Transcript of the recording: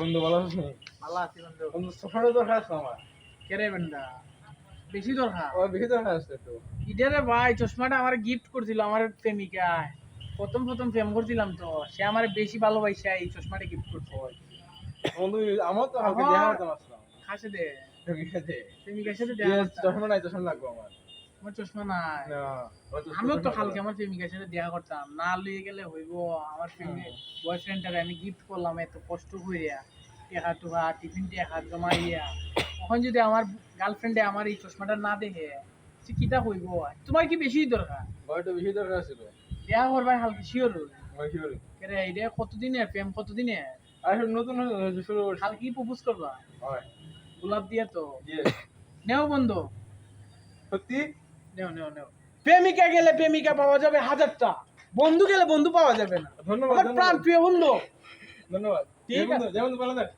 বন্ধু ভালো আছিস? ভালো আছি বন্ধু। বন্ধু চশমাটা দরকার আছে আমার। কেরে বেন্দা বেশি দরকার আমার বেশি দরকার আছে তো। ইডারে ভাই চশমাটা আমার গিফট করছিল আমার প্রেমিকায়। প্রথম প্রথম প্রেম করছিলাম তো সে আমার বেশি ভালোবাসা এই চশমাটা গিফট করছে। বন্ধু আমার তো হালকা দেখা করতাম আসলাম। খাসে দে ঠিক আছে। প্রেমিকার সাথে দেখা করতাম। চশমা নাই, চশমা লাগবে আমার। আমার চশমা নাই। না, আমিও তো কালকে আমার প্রেমিকার সাথে দেখা করতাম, না লইয়ে গেলে হইব। আমার প্রেমিক বয়ফ্রেন্ডটাকে আমি গিফট করলাম এত কষ্ট কইরা, টেকা টুকা টিফিন টেকা জমাইয়া। তখন যদি আমার গার্লফ্রেন্ডে আমার এই চশমাটা না দেখে সে কিতা কইব? তোমার কি বেশি দরকার? বয়টা বেশি দরকার ছিল। দেখা করবাই হালকা শিওর। মই কি করি? কেরে এইটা কতদিনের প্রেম, কতদিনে আর নতুন শুরু করছি। কাল কি প্রপোজ করবা? হয়। গোলাপ দিয়ে তো ইয়েস। নেও বন্ধু, সত্যি? নেও নেও নেও। প্রেমিকা গেলে প্রেমিকা পাওয়া যাবে হাজারটা, বন্ধু গেলে বন্ধু পাওয়া যাবে না। ধন্যবাদ, আমার প্রাণ ধন্যবাদ। প্রিয় বন্ধু। ধন্যবাদ। ঠিক আছে। যেমন বলা যায়।